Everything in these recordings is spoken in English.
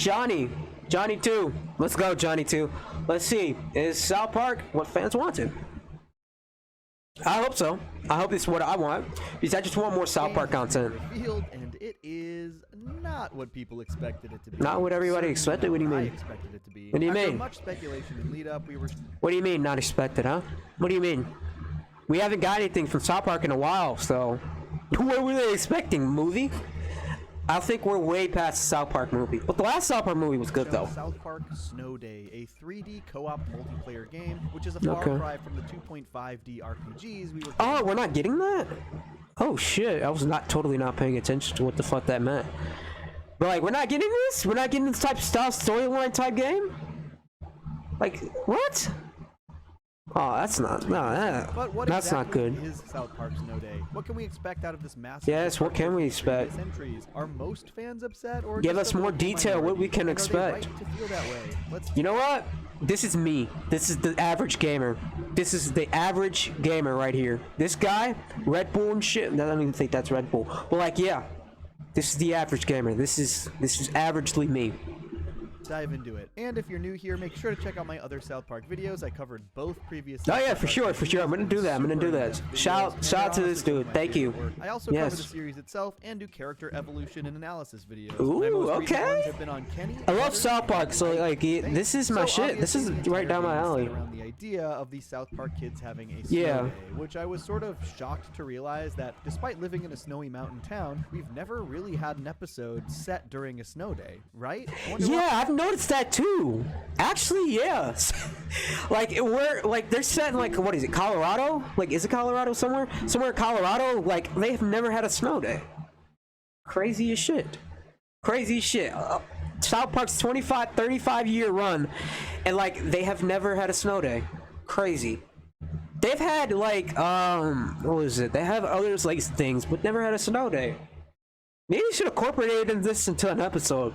Johnny 2. Let's go, Johnny 2. Let's see. Is South Park what fans wanted? I hope so. I hope it's what I want, because I just want more South Park content. Revealed, and it is not what people expected it to be. Not what everybody expected? What do you mean? I expected it to be. What do you After mean? much speculation and lead up, we were. What do you mean not expected, huh? What do you mean? We haven't got anything from South Park in a while, so what were they expecting? Movie? I think we're way past the South Park movie. But the last South Park movie was good, though. South Park Snow Day, a 3D co-op multiplayer game, which is a far cry from the 2.5D RPGs we were. Oh, we're not getting that? Oh shit! I was totally not paying attention to what the fuck that meant. But like, we're not getting this? We're not getting this type of style storyline type game? Like, what? Oh, that's not that's not good. Is South Park Snow Day? What can we expect out of this massive? Yes, what can we expect? Entries? Are most fans upset, or give us more detail what we can expect? You know what? This is me. This is the average gamer. This is the average gamer right here. This guy, Red Bull and shit. I don't even think that's Red Bull. But like, yeah, this is the average gamer. This is averagely me. Dive into it. And if you're new here, make sure to check out my other South Park videos. I covered both previous. Oh yeah, for sure. I'm gonna do that. Shout out to this dude. Thank you. I also cover the series itself and do character evolution and analysis videos. Ooh, okay. Have been on Kenny, I love South Park, so like this is my shit. This is right down my alley. Around the idea of the South Park kids having a snow day, which I was sort of shocked to realize that despite living in a snowy mountain town, we've never really had an episode set during a snow day, right? Yeah, I've noticed that too. Actually, yes. Like they're set in like, what is it, Colorado? Like, is it Colorado somewhere? Somewhere in Colorado, like they have never had a snow day. Crazy as shit. South Park's 35 year run, and like they have never had a snow day. Crazy. They've had like what was it? They have other like things, but never had a snow day. Maybe we should have incorporated this into an episode.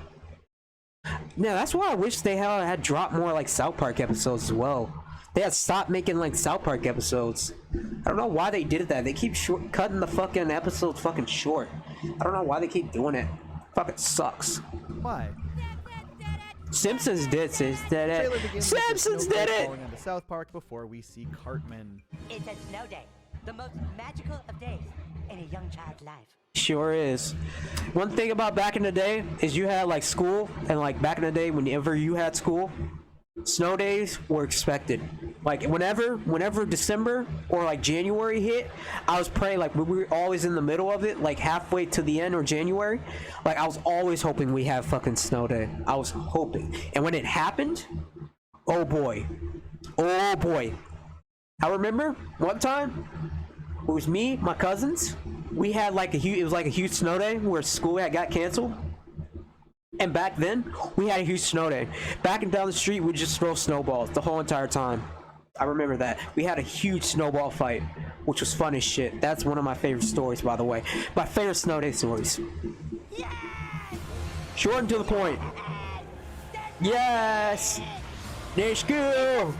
Yeah, that's why I wish they had dropped more like South Park episodes as well. They had stopped making like South Park episodes. I don't know why they did that. They keep cutting the fucking episodes fucking short. I don't know why they keep doing it. Fucking sucks. Why? Simpsons did it. Simpsons did it. Going on to South Park before we see Cartman. It's a snow day, the most magical of days in a young child's life. Sure is. One thing about back in the day is you had like school, and like back in the day whenever you had school, snow days were expected. Like whenever December or like January hit, I was praying, like we were always in the middle of it, like halfway to the end or January. Like I was always hoping we have fucking snow day. I was hoping. And when it happened, oh boy. I remember one time, it was me, my cousins. We had like a huge snow day where school got canceled. And back then, we had a huge snow day. Back and down the street, we'd just throw snowballs the whole entire time. I remember that. We had a huge snowball fight, which was fun as shit. That's one of my favorite stories, by the way. My favorite snow day stories. Yes! Short and to the point. Yes! Let's go!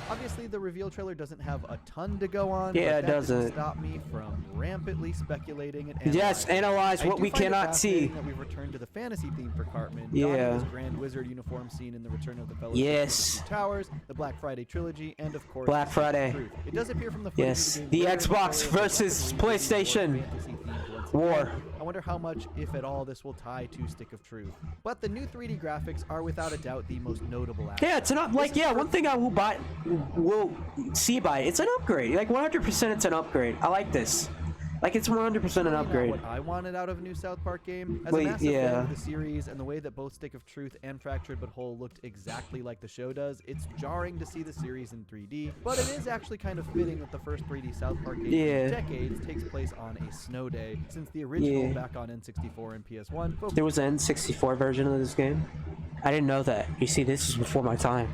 Obviously, the reveal trailer doesn't have a ton to go on. Yeah, but it doesn't. Stop me from rampantly speculating and analyzing. Yes, analyze what we cannot see. That we've returned to the fantasy theme for Cartman. Yeah. His Grand Wizard uniform seen in the Return of the Fellowship. Yes. Of the Towers, the Black Friday trilogy, and of course, Black Friday. Truth. It does appear from the footage Yes. of The game Xbox versus PlayStation war. I wonder how much, if at all, this will tie to Stick of Truth. But the new 3D graphics are without a doubt the most notable aspect. Yeah, it's an one thing I will see by it. It's an upgrade. Like 100%, it's an upgrade. I like this. Like it's 100% an upgrade. What I wanted out of a new South Park game. As a massive fan of the series and the way that both Stick of Truth and Fractured But Whole looked exactly like the show does, it's jarring to see the series in 3D. But it is actually kind of fitting that the first 3D South Park game in decades takes place on a snow day, since the original back on N64 and PS1. There was an N64 version of this game? I didn't know that. You see, this is before my time.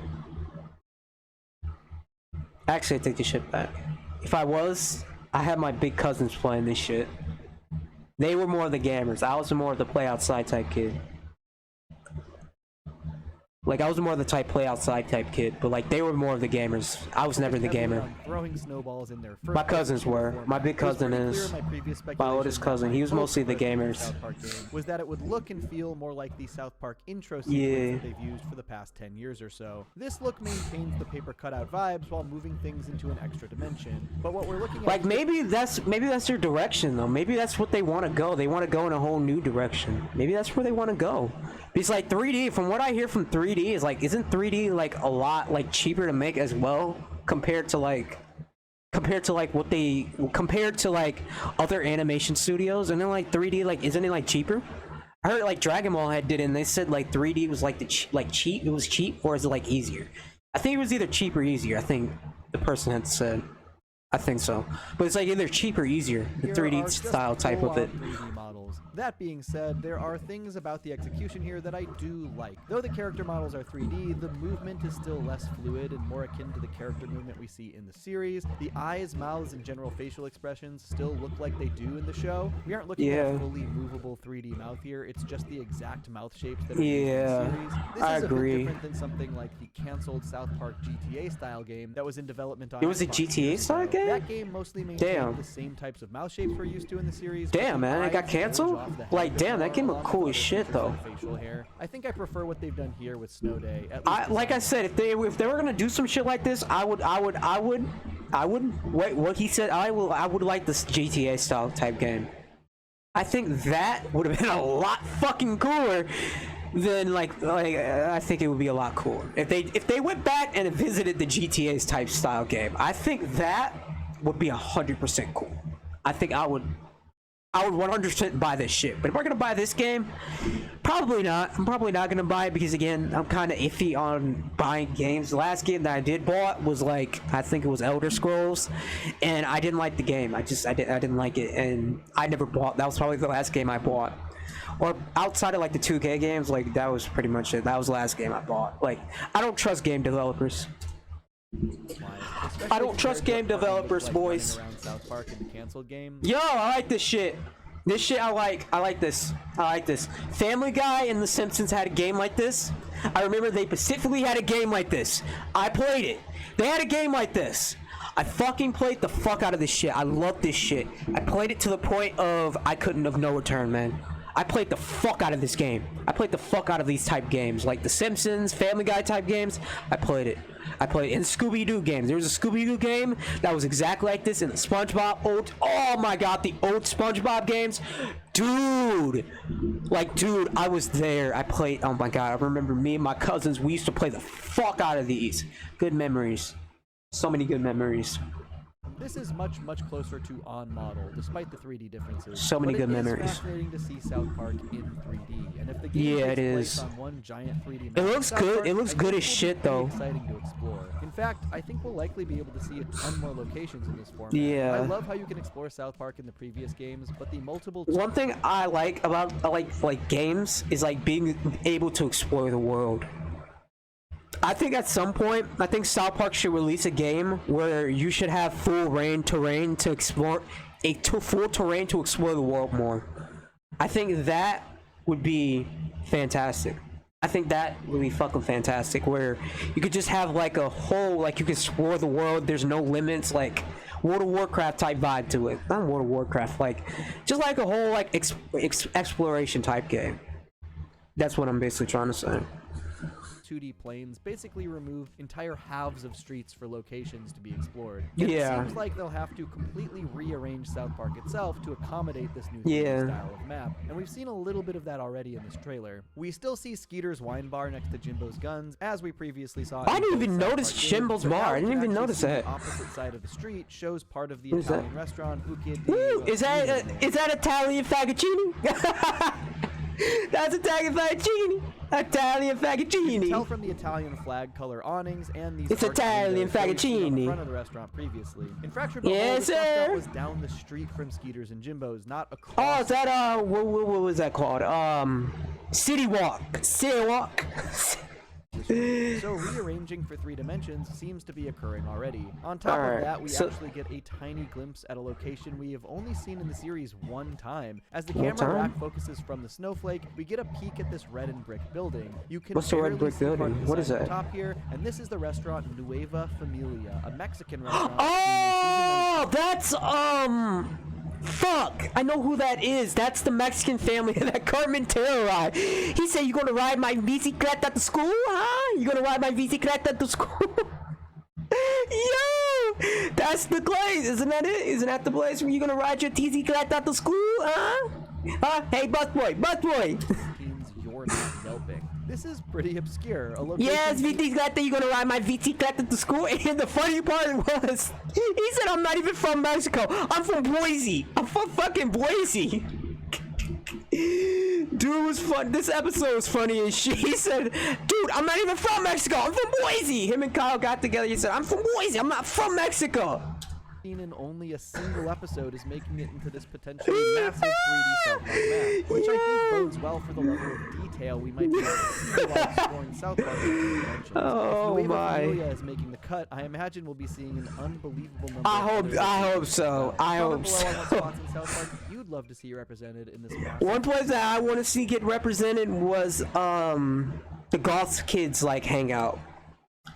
Actually, I take the shit back. If I had my big cousins playing this shit. They were more of the gamers. I was more of the play outside type kid. Like, I was more of the type play outside type kid, but like they were more of the gamers. I was never the gamer. Throwing snowballs in their first My cousins were. My big cousin is my oldest cousin. He was mostly the gamers. Was that it would look and feel more like the South Park intro sequence that they've used for the past 10 years or so. This look maintains the paper cutout vibes while moving things into an extra dimension. But what we're looking at, like, maybe that's their direction though. Maybe that's what they want to go. They want to go in a whole new direction. Maybe that's where they want to go. Because like 3D, from what I hear from 3D, is like, isn't 3D like a lot like cheaper to make as well compared to like other animation studios? And then like 3D, like, isn't it like cheaper? I heard like Dragon Ball had did it, and they said like 3D was like cheap. It was cheap, or is it like easier? I think it was either cheap or easier. I think the person had said. I think so, but it's like either cheap or easier, the 3D style type of it. 3D models. That being said, there are things about the execution here that I do like. Though the character models are 3D, the movement is still less fluid and more akin to the character movement we see in the series. The eyes, mouths, and general facial expressions still look like they do in the show. We aren't looking at a fully movable 3D mouth here, it's just the exact mouth shapes that are used in the series. This is a bit different than something like the cancelled South Park GTA style game that was in development on. It was a GTA style game? That game mostly maintained the same types of mouth shapes we're used to in the series. Damn, man, it got canceled? Like, damn, that game looked cool as shit though. Facial hair. I think I prefer what they've done here with Snow Day. Like I said, if they were gonna do some shit like this, I would wait, what he said, I would like this GTA style type game. I think that would have been a lot fucking cooler than like I think it would be a lot cooler if they went back and visited the GTA's type style game. I think that would be 100% cool. I think I would 100% buy this shit. But if we're gonna buy this game, probably not. I'm probably not gonna buy it because, again, I'm kind of iffy on buying games. The last game that I did bought was like, I think it was Elder Scrolls, and I didn't like the game. I didn't like it, and I never bought. That was probably the last game I bought. Or outside of like the 2K games, like that was pretty much it. That was the last game I bought. Like, I don't trust game developers. I don't trust game developers, boys. South Park in the canceled game. Yo, I like this shit. This shit I like. I like this. Family Guy and The Simpsons had a game like this. I remember they specifically had a game like this. I played it. They had a game like this. I fucking played the fuck out of this shit. I love this shit. I played it to the point of I couldn't have no return, man. I played the fuck out of this game. I played the fuck out of these type games, like The Simpsons, Family Guy type games. I played it. In Scooby-Doo games. There was a Scooby-Doo game that was exactly like this in the SpongeBob oh my god, the old SpongeBob games. Dude, I was there. I played, oh my god, I remember me and my cousins, we used to play the fuck out of these. Good memories. So many good memories. This is much closer to on model, despite the 3D differences. So many good memories. It's fascinating to see South Park in 3D, and if the game takes place on one giant 3D map, it looks good. It looks good as shit, though. Exciting to explore. In fact, I think we'll likely be able to see a ton more locations in this format. Yeah. I love how you can explore South Park in the previous games, but the multiple. One thing I like about like games is like being able to explore the world. I think at some point, I think South Park should release a game where you should have full terrain to explore the world more. I think that would be fantastic. I think that would be fucking fantastic, where you could just have like a whole, like you can explore the world. There's no limits, like World of Warcraft type vibe to it. Not World of Warcraft, like just like a whole like exploration type game. That's what I'm basically trying to say. 2D planes basically removed entire halves of streets for locations to be explored. And Yeah. It seems like they'll have to completely rearrange South Park itself to accommodate this new style of map. And we've seen a little bit of that already in this trailer. We still see Skeeter's wine bar next to Jimbo's guns, as we previously saw. I didn't even notice Jimbo's bar. I didn't even notice that. The opposite side of the street shows part of the Italian restaurant. Ooh, is that Italian faggottini? That's Italian faggottini. Italian faggottini. You can tell from the Italian flag color awnings and these. It's Italian faggottini. In front of the restaurant previously. In Fractured But Yes, Whole, the sir. restaurant was down the street from Skeeter's and Jimbo's, not across. Oh, is that what was that called? City Walk. City Walk. industry, so rearranging for 3 dimensions seems to be occurring already. On top of that, we actually get a tiny glimpse at a location we have only seen in the series one time. As the camera rack focuses from the snowflake, we get a peek at this red and brick building. You can What's the red brick building? What is that? Top here, and this is the restaurant Nueva Familia, a Mexican restaurant. Oh, that's fuck! I know who that is. That's the Mexican family that Carmen terrorized. He said, "You gonna ride my bicicleta to school, huh? You gonna ride my bicicleta to school?" Yo, that's the place, isn't that it? Isn't that the place where you gonna ride your bicicleta to school, huh? Huh? Hey, busboy, busboy. You're not yelping. This is pretty obscure. Yes, bicicleta, you gonna ride my bicicleta to school? And the funny part was, he said, "I'm not even from Mexico. I'm from Boise. I'm from fucking Boise." Dude, it was fun. This episode was funny as shit. He said, "Dude, I'm not even from Mexico. I'm from Boise." Him and Kyle got together. He said, "I'm from Boise. I'm not from Mexico." In only a single episode is making it into this potentially massive 3D South Park map, which I think bodes well for the level of detail we might be able to see while exploring South Park dimensions. Oh if my! Familia is making the cut, I imagine we'll be seeing an unbelievable number. I hope so. I hope so. What spots in South Park you'd love to see represented in this map? One place that I want to see get represented was the golf kids like hangout.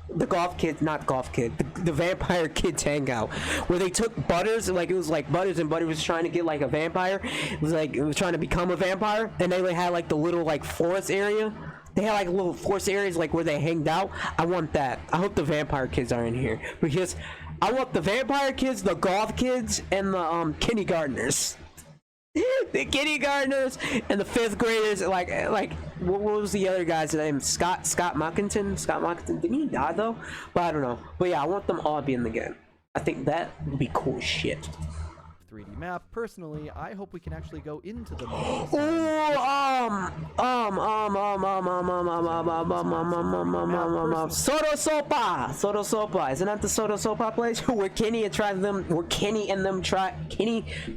The golf kid, not golf kid, the vampire kids hangout, where they took Butters, like it was like Butters, and Butters was trying to get like a vampire. It was trying to become a vampire, and they had like the little like forest area. They had like little forest areas like where they hanged out. I want that. I hope the vampire kids are in here, because I want the vampire kids, the golf kids, and the kindergartners. The kindergartners and the 5th graders, like what was the other guy's name? Scott Mockington. Didn't he die though? But I don't know. But yeah, I want them all to be in the game. I think that would be cool as shit. 3D map. Personally, I hope we can actually go into the Soda Sopa. Isn't that the Soda Sopa place where Kenny and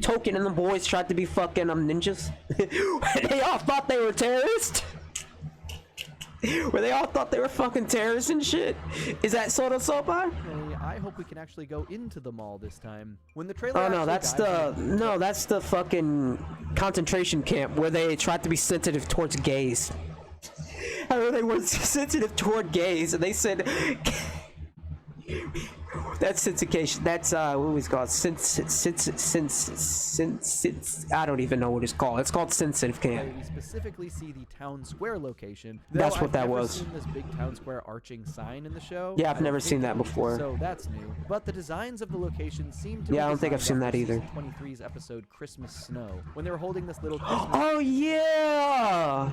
Token and the boys tried to be fucking ninjas? They all thought they were terrorists. Where they all thought they were fucking terrorists and shit. Is that Soda Sopa? I hope we can actually go into the mall this time. When the trailer Oh no, that's the fucking concentration camp where they tried to be sensitive towards gays. I know they were sensitive toward gays, and they said that's sensication. That's what was it called? I don't even know what it's called. It's called sensitive camp. We specifically see the town square location. That's what that was. I've never seen this big town square arching sign in the show. Yeah, I've never seen that before. So that's new. But the designs of the location seem to. Yeah, I don't think I've seen that either. 23's episode Christmas Snow, when they were holding this little. Christmas Oh yeah.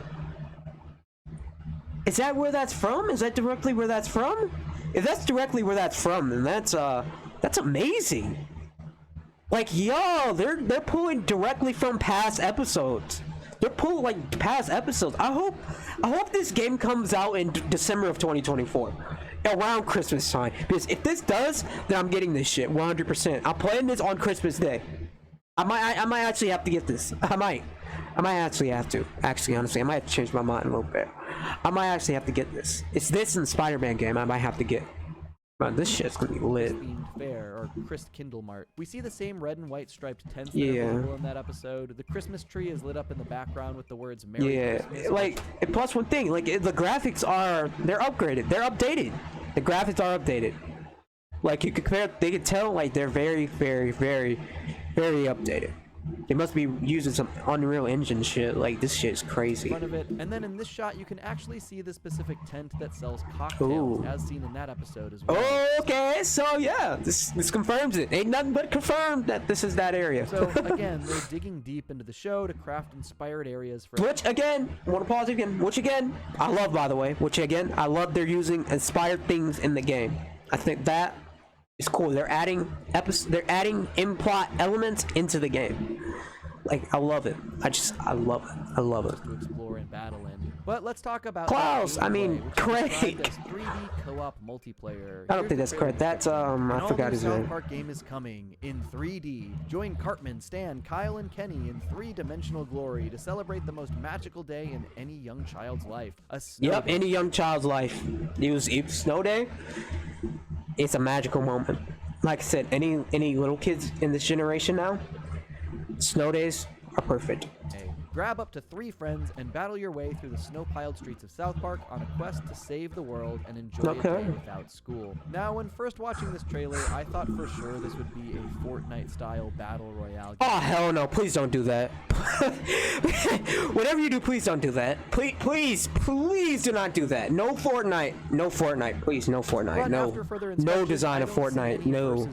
Is that where that's from? Is that directly where that's from? If that's directly where that's from, then that's amazing. Like, yo, they're pulling directly from past episodes. They're pulling like past episodes. I hope this game comes out in December of 2024, around Christmas time. Because if this does, then I'm getting this shit 100%. I'm playing this on Christmas Day. I might actually have to get this. I might actually have to. Actually, honestly, I might have to change my mind a little bit. I might actually have to get this. It's this and the Spider-Man game I might have to get. Man, this shit's gonna be lit. Themed fair or Christ Kindle Mart. We see the same red and white striped tents that are visible in that episode. The Christmas tree is lit up in the background with the words Merry Christmas. Like, and plus one thing, like the graphics they're upgraded, they're updated. The graphics are updated. Like you could compare, they could tell like they're very, very, very, very updated. They must be using some Unreal Engine shit. Like, this shit is crazy. Front of it. And then in this shot, you can actually see the specific tent that sells cocktails, as seen in that episode as well. Oh, okay. So, yeah, this confirms it. Ain't nothing but confirmed that this is that area. So, again, they're digging deep into the show to craft inspired areas for... Which, again, I want to pause again. Which, again, I love, by the way. Which, again, I love they're using inspired things in the game. I think that is cool. They're adding in-plot elements into the game. Like, I love it. I love it. I love it. To explore and battle in. But let's talk about Klaus, I mean, Craig. 3D co-op multiplayer. I don't think that's correct. That's I forgot his name. South Park game is coming in 3D. Join Cartman, Stan, Kyle, and Kenny in three-dimensional glory to celebrate the most magical day in any young child's life. A snow Yep, day. any young child's life. Use Snow Day. It's a magical moment. Like I said, any little kids in this generation now, snow days are perfect. Grab up to 3 friends and battle your way through the snow-piled streets of South Park on a quest to save the world and enjoy a day without school. Now, when first watching this trailer, I thought for sure this would be a Fortnite-style battle royale game. Oh, hell no. Please don't do that. Whatever you do, please don't do that. Please do not do that. No Fortnite. No Fortnite. Please, no Fortnite. No design of Fortnite. No.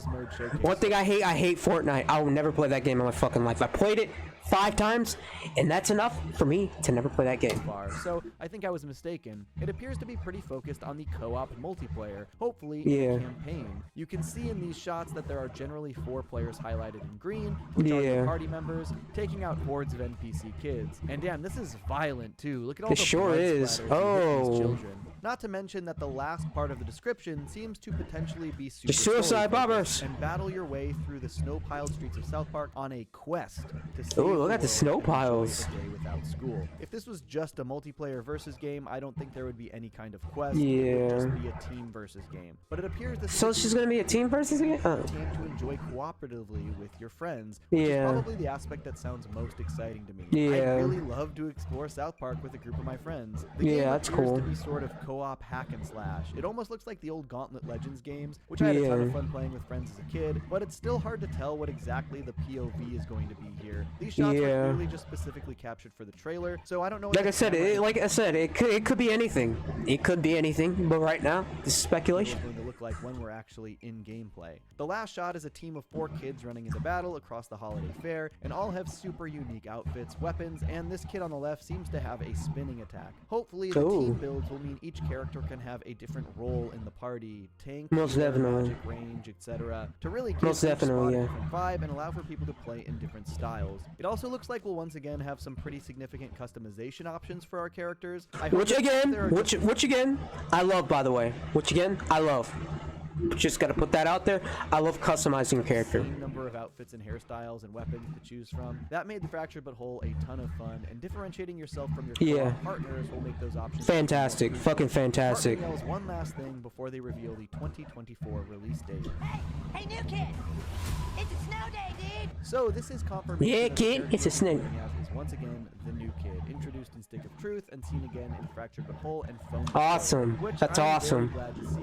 One thing I hate Fortnite. I will never play that game in my fucking life. I played it 5 times, and that's enough for me to never play that game. So I think I was mistaken. It appears to be pretty focused on the co-op multiplayer, hopefully yeah. in the campaign. You can see in these shots that there are generally 4 players highlighted in green, which are the party members, taking out hordes of NPC kids. And damn, this is violent too. Look at all the sure is. Oh. These children. Not to mention that the last part of the description seems to potentially be super suicide bombers and battle your way through the snow-piled streets of South Park on a quest to save look at the snow piles. Without school. If this was just a multiplayer versus game, I don't think there would be any kind of quest. Yeah. It would just be a team versus game. But it appears this so it's just gonna be a team versus game. To enjoy cooperatively with your friends, which is probably the aspect that sounds most exciting to me. I really love to explore South Park with a group of my friends. The game that's appears cool. to be sort of co-op hack and slash. It almost looks like the old Gauntlet Legends games, which I had a ton of fun playing with friends as a kid, but it's still hard to tell what exactly the POV is going to be here. These shots are clearly just specifically captured for the trailer, so I don't know. Like I said, it could be anything. It could be anything, but right now, this is speculation. It's going to look like when we're actually in gameplay. The last shot is a team of 4 kids running into battle across the holiday fair, and all have super unique outfits, weapons, and this kid on the left seems to have a spinning attack. Hopefully, the team builds will mean each character can have a different role in the party, tank, magic, range, etc., to really give each spot a different vibe and allow for people to play in different styles. It also looks like we'll once again have some pretty significant customization options for our characters. Which again, I love, by the way. Which again, I love. Just gotta put that out there. I love customizing your character. Same number of outfits and hairstyles and weapons to choose from. That made the Fractured But Whole a ton of fun, and differentiating yourself from your partners will make those options fantastic. Fucking fantastic. Yells one last thing before they reveal the 2024 release date. Hey, new kid! It's a snow day, dude! So this is confirmation. Yeah, kid, it's a snow. Is once again the new kid, introduced in Stick of Truth and seen again in Fractured But Whole and Phone. Awesome. That's awesome. Very glad to see.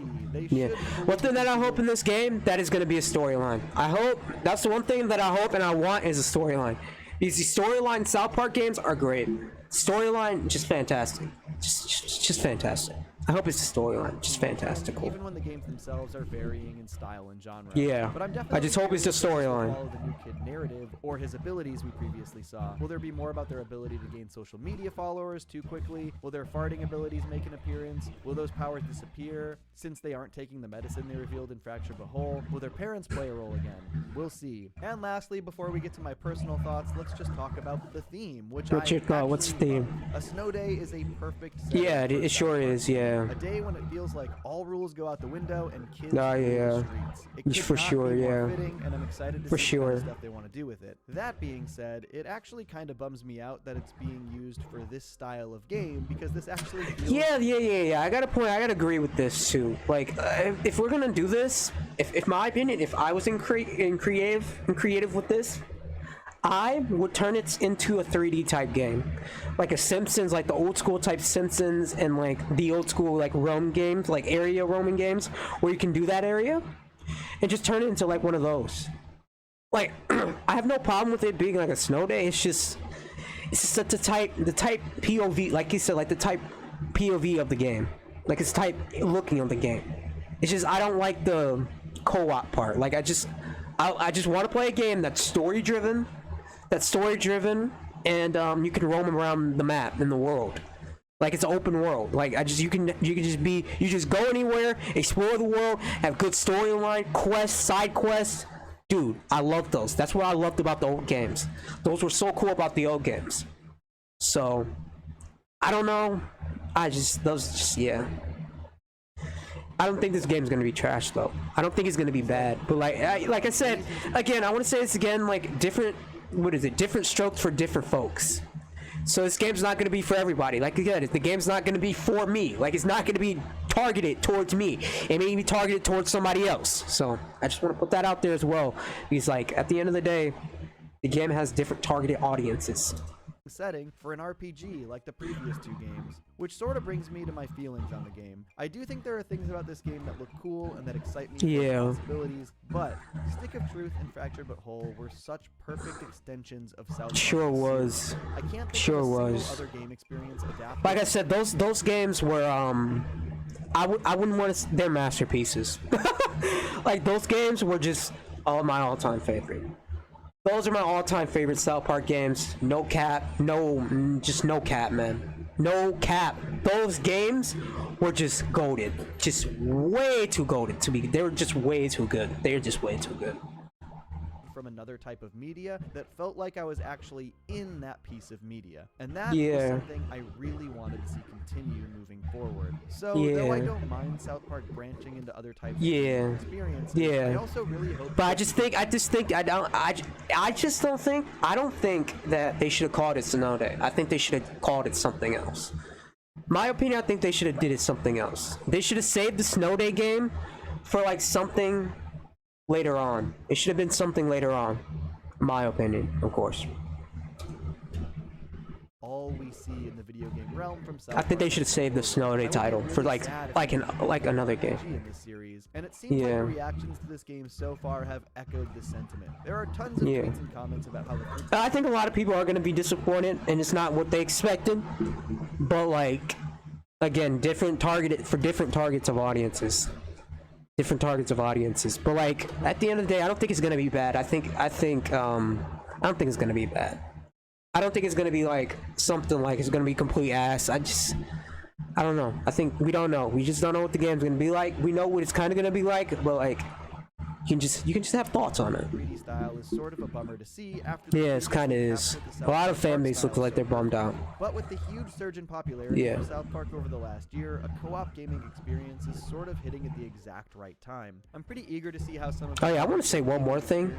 One thing that I hope in this game, that is going to be a storyline. I hope, that's the one thing that I hope and I want is a storyline. Because the storyline South Park games are great. Storyline, just fantastic. Just fantastic. I hope it's a storyline. Just fantastical. Even when the games themselves are varying in style and genre. Yeah. But I'm definitely I just hope it's a storyline. Follow the new kid narrative or his abilities we previously saw. Will there be more about their ability to gain social media followers too quickly? Will their farting abilities make an appearance? Will those powers disappear since they aren't taking the medicine they revealed in Fractured But Whole? Will their parents play a role again? We'll see. And lastly, before we get to my personal thoughts, let's just talk about the theme, which what's your thought? What's the theme? A snow day is a perfect yeah, it sure is, yeah. A day when it feels like all rules go out the window and kids the streets. It could for sure, more fitting, and I'm excited to for see sure. the stuff they want to do with it. That being said, it actually kind of bums me out that it's being used for this style of game because this actually feels yeah. I got a point. I got to agree with this too. Like, if we're gonna do this, if my opinion, if I was in creative with this, I would turn it into a 3D type game, like a Simpsons, like the old school type Simpsons, and like the old school like roam games, like area roaming games, where you can do that area, and just turn it into like one of those. Like, I have no problem with it being like a snow day. It's just the type POV, like you said, like the type POV of the game, like it's type looking of the game. It's just I don't like the co-op part. Like I just want to play a game that's story driven. And you can roam around the map in the world, like it's an open world. Like you can just go anywhere, explore the world, have good storyline, quests, side quests, dude, I love those. That's what I loved about the old games. Those were so cool about the old games. So I don't know. Yeah. I don't think this game's gonna be trash though. I don't think it's gonna be bad. But like I said, again, I want to say this again, like different. What is it? Different strokes for different folks. So this game's not gonna be for everybody. Like again, the game's not gonna be for me. Like it's not gonna be targeted towards me. It may be targeted towards somebody else. So I just want to put that out there as well. Because like at the end of the day, the game has different targeted audiences. Setting for an RPG like the previous two games, which sort of brings me to my feelings on the game. I do think there are things about this game that look cool and that excite me for the possibilities, but Stick of Truth and Fractured But Whole were such perfect extensions of South Park. Sure was. I can't think sure of a was. single other game experience adapted. Like I said, those games were I wouldn't want to. They're masterpieces. Like those games were just my all-time favorite. Those are my all-time favorite South Park games. No cap, just no cap, man. No cap. Those games were just goated. Just way too goated to be. They were just way too good. They're just way too good. From another type of media that felt like I was actually in that piece of media, and that was something I really wanted to see continue moving forward. So though I don't mind South Park branching into other types of experiences, I also really hope. But I don't think that they should have called it Sonode. I think they should have called it something else. My opinion, I think they should have did it something else. They should have saved the Snow Day game for like something later on. It should have been something later on. My opinion, of course. All we see in the video game realm from South I think they should have saved the Snow Day title for like another game. In this series, and it seems like the reactions to this game so far have echoed the sentiment. There are tons of tweets and comments about how I think a lot of people are going to be disappointed, and it's not what they expected. But like, again, different targets of audiences. Different targets of audiences. But like, at the end of the day, I don't think it's going to be bad. I don't think it's going to be bad. I don't think it's gonna be like something like it's gonna be complete ass. I don't know. I think we don't know. We just don't know what the game's gonna be like. We know what it's kind of gonna be like, but like you can just have thoughts on it. 3D style is sort of a bummer to see after it kind of is. A lot of fan base looks like they're bummed out. But with the huge surge in popularity of South Park over the last year, a co-op gaming experience is sort of hitting at the exact right time. I'm pretty eager to see how some of I want to say one more thing.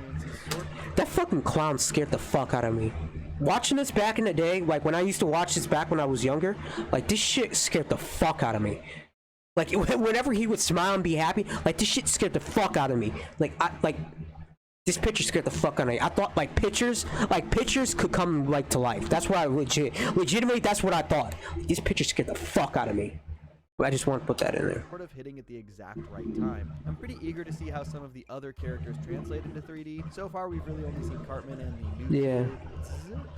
That fucking clown scared the fuck out of me. Watching this back in the day, like when I used to watch this back when I was younger, like this shit scared the fuck out of me. Like whenever he would smile and be happy, like this shit scared the fuck out of me. Like this picture scared the fuck out of me. I thought like pictures could come like to life. That's what I legitimately that's what I thought. This picture scared the fuck out of me. I just want to put that in there. Sort of hitting at the exact right time. I'm pretty eager to see how some of the other characters translate into 3D. So far, we've really only seen Cartman and the new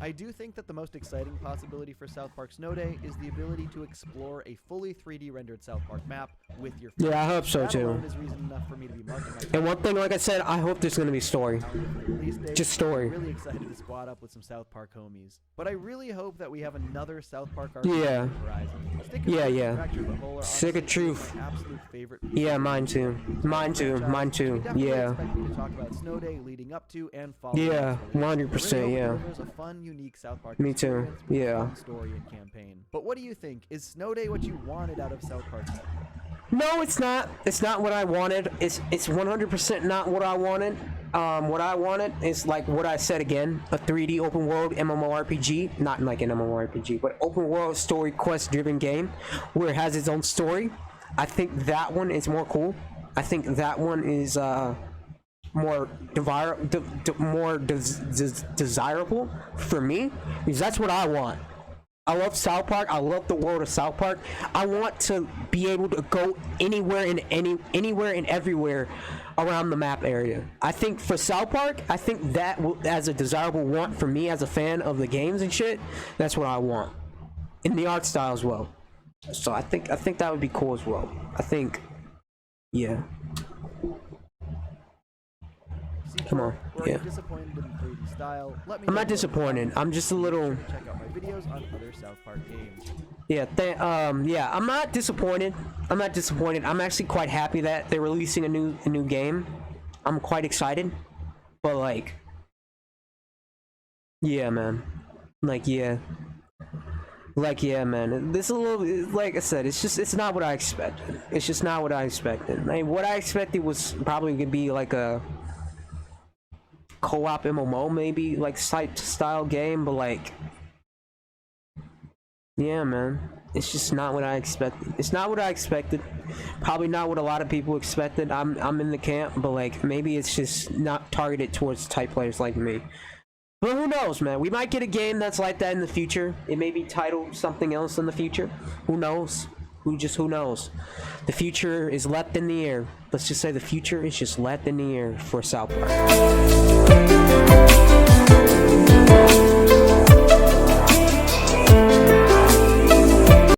I do think that the most exciting possibility for South Park Snow Day is the ability to explore a fully 3D rendered South Park map with your friends. Yeah, I hope so that too. Alone is reason enough for me to be marking my and one thing, like I said, I hope there's gonna be story. Just story. I'm really excited to squad up with some South Park homies. But I really hope that we have another South Park RPG on the horizon. Stick of Truth. Absolute favorite. Yeah, mine too. Mine too. Yeah. Expect me to talk about Snow Day leading up to and following. Yeah, 100%. Yeah. There's a fun, unique South Park. Me too. Yeah. Story and campaign. But what do you think? Is Snow Day what you wanted out of South Park? No, it's not. It's not what I wanted. It's 100% not what I wanted. What I wanted is like what I said again, a 3D open world MMORPG, not like an MMORPG, but open world story quest driven game where it has its own story. I think that one is more cool. I think that one is more desirable for me because that's what I want. I love South Park. I love the world of South Park. I want to be able to go anywhere and everywhere around the map area. I think for South Park, I think that as a desirable want for me as a fan of the games and shit, that's what I want. In the art style as well. So I think that would be cool as well. I think, yeah. Come on, yeah. I'm not disappointed. I'm just a little. Check out my videos on other South Park games. Yeah, I'm not disappointed. I'm actually quite happy that they're releasing a new game. I'm quite excited. But like, yeah, man. Like, yeah. Like, yeah, man. This is a little, like I said, it's not what I expected. It's just not what I expected. Like, what I expected was probably gonna be like a co-op MMO, maybe, like, type style game, but like, yeah, man. It's just not what I expected. It's not what I expected. Probably not what a lot of people expected. I'm in the camp, but like, maybe it's just not targeted towards type players like me. But who knows, man? We might get a game that's like that in the future. It may be titled something else in the future. Who knows? Who knows? The future is left in the air. Let's just say the future is just left in the air for South Park.